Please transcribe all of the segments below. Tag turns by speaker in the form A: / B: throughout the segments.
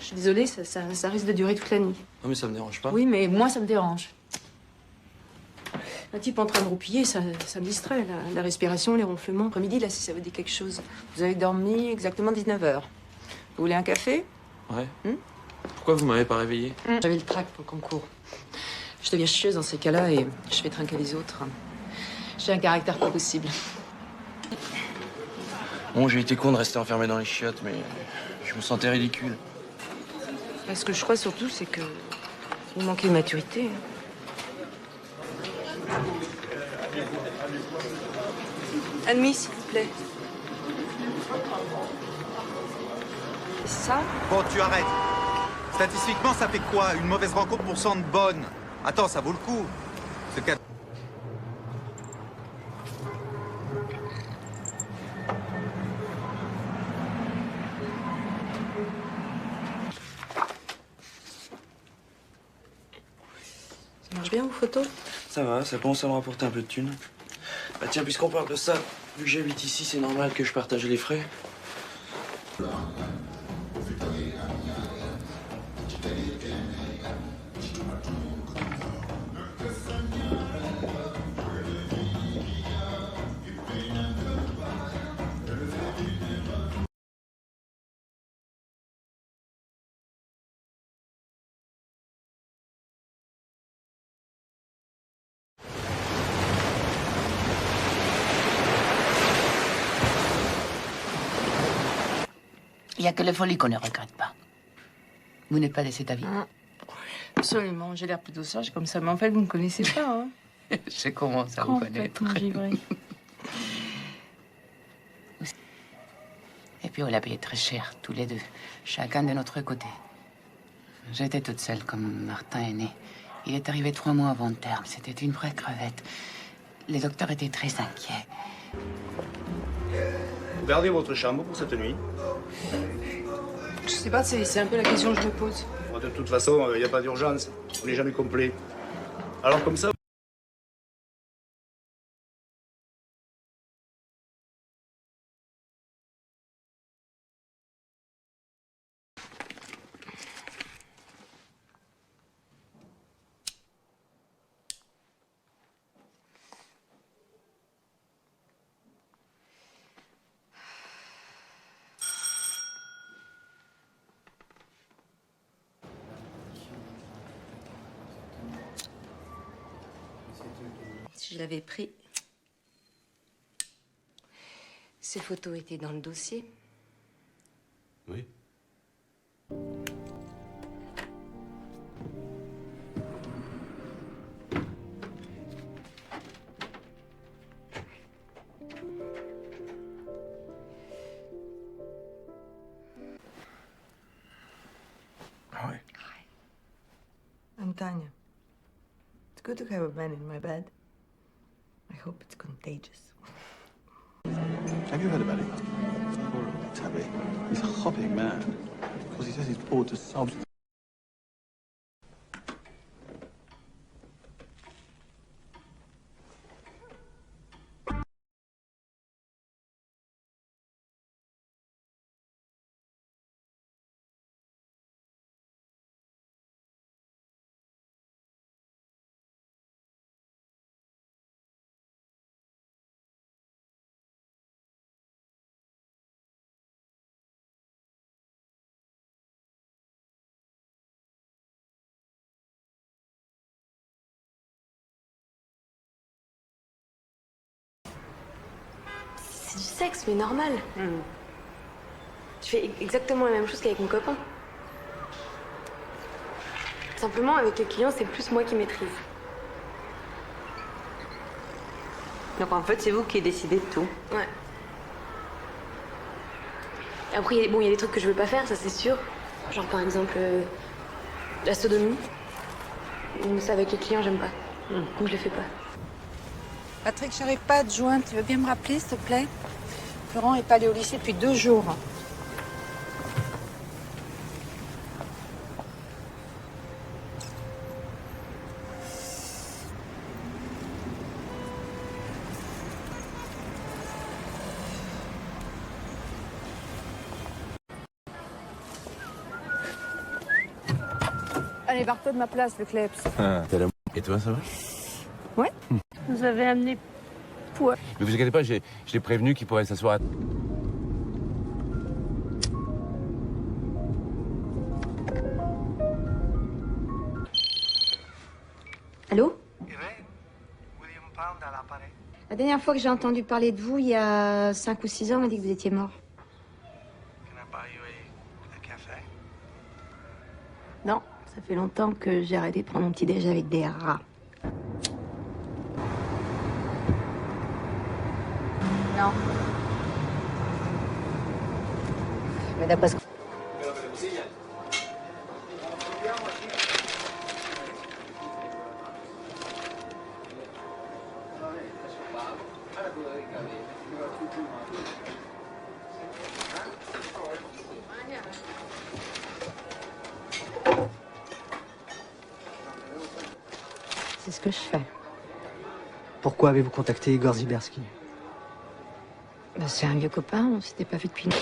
A: Je suis désolée, ça risque de durer toute la nuit.
B: Non, mais ça me dérange pas.
A: Oui, mais moi, ça me dérange. Un type en train de roupiller, ça me distrait. La respiration, les ronflements. Après-midi, là, si ça veut dire quelque chose. Vous avez dormi exactement 19 heures. Vous voulez un café?
B: Ouais. Pourquoi vous m'avez pas réveillé?
A: J'avais le trac pour le concours. Je deviens chieuse dans ces cas-là et je fais trinquer les autres. J'ai un caractère pas possible.
B: Bon, j'ai été con de rester enfermé dans les chiottes, mais je me sentais ridicule.
A: Ce que je crois surtout, c'est que vous manquez de maturité. Admis, s'il vous plaît. Ça?
C: Bon, tu arrêtes. Statistiquement, ça fait quoi? Une mauvaise rencontre pour 100 de bonnes. Attends, ça vaut le coup. Ce cas...
A: Ça marche bien, vos photos?
B: Ça va, ça commence à me rapporter un peu de thunes. Bah tiens, puisqu'on parle de ça, vu que j'habite ici, c'est normal que je partage les frais.
D: Il n'y a que les folies qu'on ne regrette pas. Vous n'êtes pas de cet avis?
A: Absolument, j'ai l'air plutôt sage comme ça, mais en fait, vous ne me connaissez pas, hein.
D: Je commence à vous connaître.
A: Complètement givrée.
D: Et puis on l'a payé très cher, tous les deux, chacun de notre côté. J'étais toute seule comme Martin est né. Il est arrivé 3 mois avant le terme. C'était une vraie crevette. Les docteurs étaient très inquiets.
E: Vous gardez votre chambre pour cette nuit.
A: Je sais pas, c'est un peu la question que je me pose.
E: Bon, de toute façon, il n'y a pas d'urgence. On n'est jamais complet. Alors comme ça...
A: Si je l'avais pris, ces photos étaient dans le dossier.
E: Oui.
B: Ah ouais.
F: I'm Tanya. It's good to have a man in my bed. I hope it's contagious.
G: Have you heard about him? Poor old Tabby. He's hopping mad because he says he's bored to sobs.
H: C'est du sexe, mais normal. Je fais exactement la même chose qu'avec mon copain. Simplement, avec les clients, c'est plus moi qui maîtrise.
F: Donc en fait, c'est vous qui décidez de tout.
H: Ouais. Après, il y a des trucs que je veux pas faire, ça c'est sûr. Genre par exemple, la sodomie. Mais ça, avec les clients, j'aime pas. Donc je les fais pas.
I: Patrick, j'arrive pas à te joindre. Tu veux bien me rappeler, s'il te plaît? Florent est pas allé au lycée depuis 2 jours. Allez, barre-toi de ma place, le kleps.
J: T'as la... Et toi, ça va?
I: Ouais. Vous avez amené poids.
J: Ne vous inquiétez pas, je l'ai prévenu qu'il pourrait s'asseoir.
K: Allô? La dernière fois que j'ai entendu parler de vous, il y a 5 ou 6 ans, on m'a dit que vous étiez mort. Non, ça fait longtemps que j'ai arrêté de prendre mon petit déj avec des rats. Non. Mais d'après ce que... C'est ce que je fais.
L: Pourquoi avez-vous contacté Igor Ziberski?
K: Ben, c'est un vieux copain, on s'était pas vu depuis longtemps.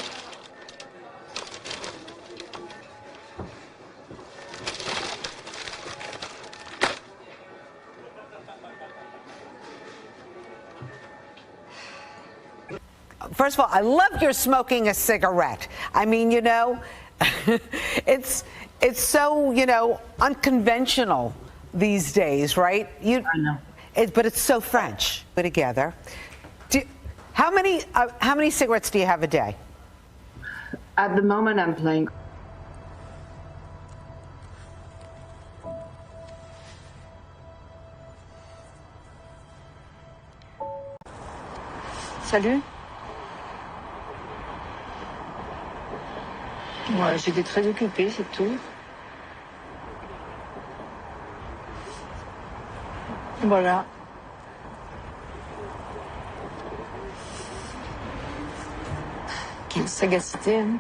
M: First of all, I love your smoking a cigarette. I mean, you know, it's so, you know, unconventional these days, right? I know. But it's so French. We're together. How many cigarettes do you have a day?
A: At the moment, I'm playing.
I: Salut. Ouais, j'étais très occupée, c'est tout. Voilà. Quelle sagacité, hein.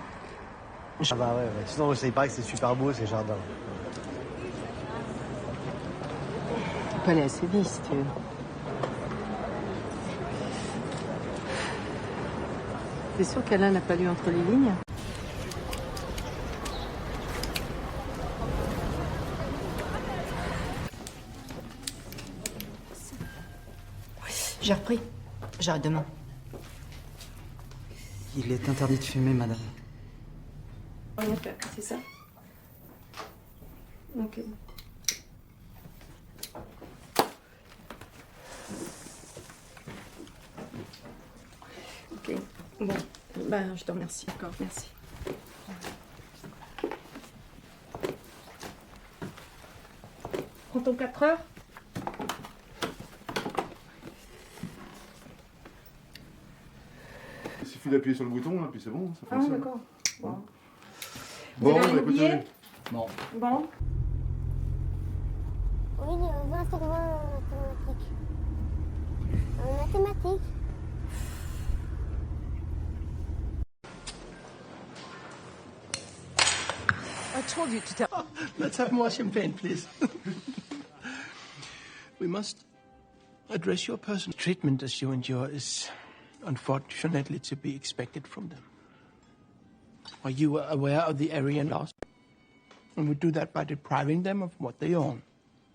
L: Ah bah ouais. Sinon, il paraît que c'est super beau, ces jardins.
A: On peut aller assez vite, si tu veux. T'es sûr qu'Alain n'a pas lu entre les lignes?
K: J'ai repris. J'arrête demain.
L: Il est interdit de fumer, madame.
A: On est c'est ça? Ok. Ok. Bon, ben, je te remercie. D'accord, merci. Prends ton 4 heures.
G: Il suffit d'appuyer sur le bouton, là, puis c'est bon, ça
A: Ah,
G: fonctionne.
A: d'accord. Bon.
G: Bon,
A: Vous avez
G: écoutez.
A: oublié?
G: Non.
A: Bon.
N: Oui, les enseignements mathématiques. En mathématiques.
I: I told you to tell.
O: Let's have more champagne, please. We must address your personal treatment as you endure is unfortunately to be expected from them. Are you aware of the Aryan laws? And we do that by depriving them of what they own.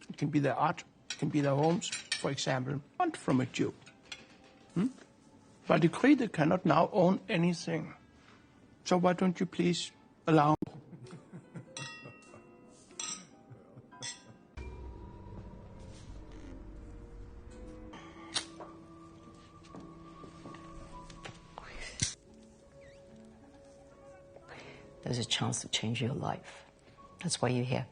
O: It can be their art, it can be their homes, for example, want from a Jew. By decree, they cannot now own anything. So why don't you please allow...
K: There's a chance to change your life. That's why you're here.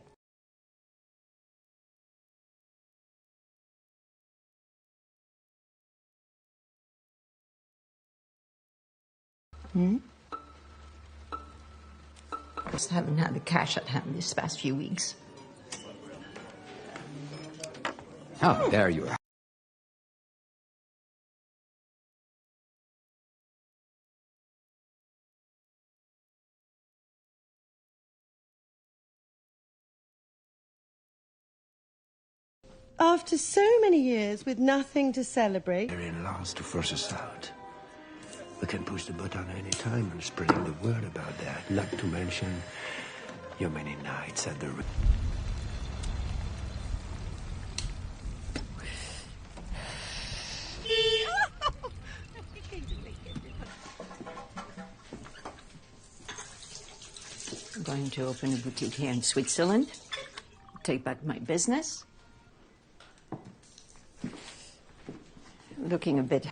K: Just haven't had the cash at hand this past few weeks.
P: How dare you?
Q: After so many years with nothing to celebrate...
O: They're in laws to force us out. We can push the button any time and spreading the word about that. Not to mention your many nights at the...
R: going to open a boutique here in Switzerland. Take back my business. Looking a bit.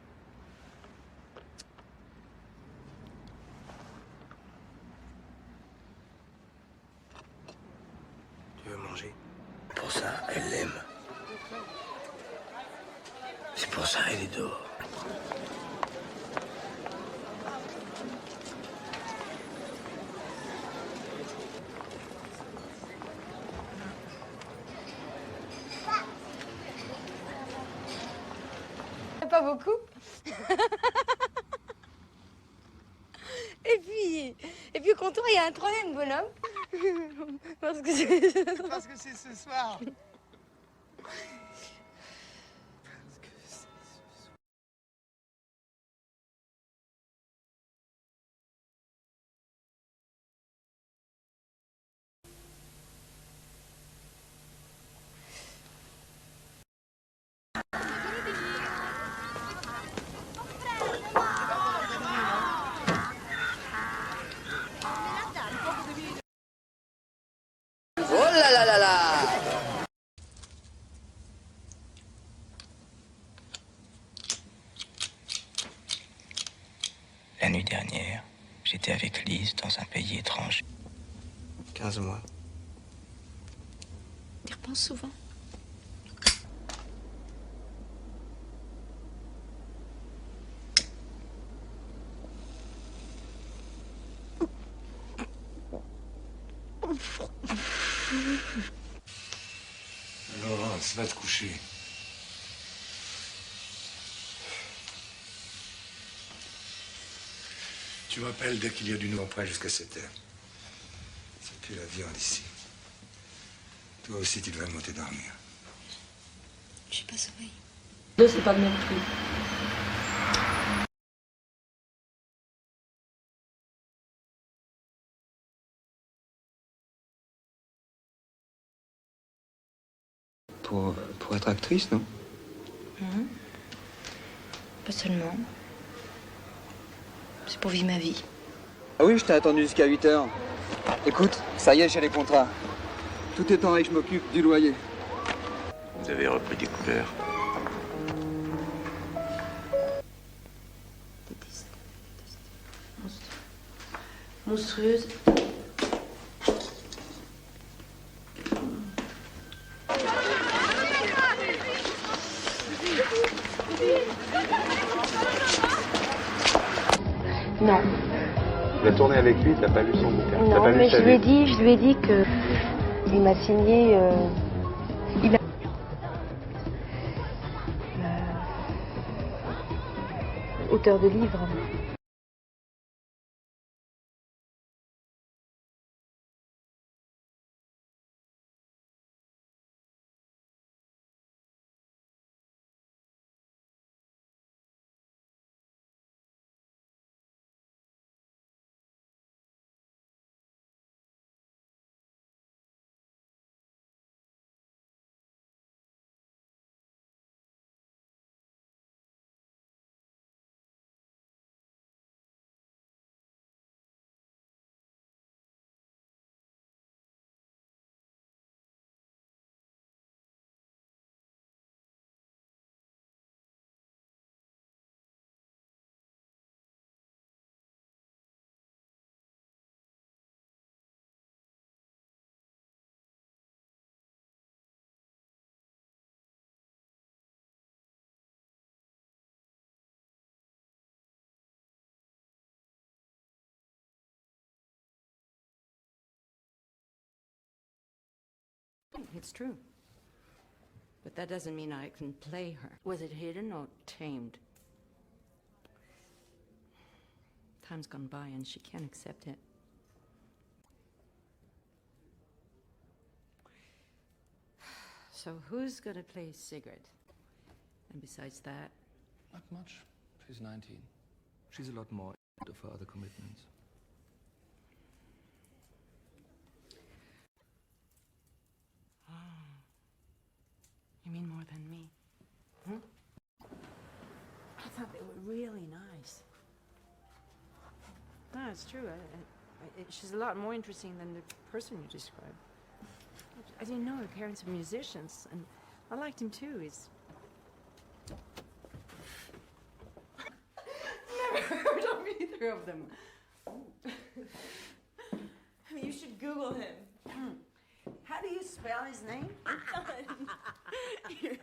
S: Tu veux manger? Pour ça, elle l'aime. C'est pour ça elle est dehors.
H: Pas beaucoup. Et puis au comptoir, il y a un troisième bonhomme. Parce que c'est ce soir.
S: Oh là là là là!
T: La nuit dernière, j'étais avec Lise dans un pays étranger.
S: 15 mois.
H: Tu y repenses souvent?
S: Laurence, va te coucher. Tu m'appelles dès qu'il y a du nouveau prêt jusqu'à 7 heures. C'est plus la viande ici. Toi aussi, tu devrais monter dormir.
H: Je sais pas sommeil.
A: C'est pas de même prix.
B: Pour être actrice, non?
H: Pas seulement. C'est pour vivre ma vie.
B: Ah oui, je t'ai attendu jusqu'à 8 heures. Écoute, ça y est, j'ai les contrats. Tout est en règle, je m'occupe du loyer.
T: Vous avez repris des couleurs.
A: Monstrueuse.
H: Non.
J: Tu as tourné avec lui, t'as pas lu son bouquin. T'as
H: Non,
J: pas lu
H: mais
J: sa
H: je lui ai
J: vie.
H: dit que il m'a signé. Il a. Auteur de livres.
R: It's true. But that doesn't mean I can play her. Was it hidden or tamed? Time's gone by and she can't accept it. So who's gonna play Sigrid? And besides that...
U: Not much. She's 19. She's a lot more of her other commitments.
R: You mean more than me? I thought they were really nice. No, it's true.
A: She's a lot more interesting than the person you described. I didn't know her parents were musicians, and I liked him too. He's... Never heard of either of them.
F: You should Google him. How do you spell his name?
A: You're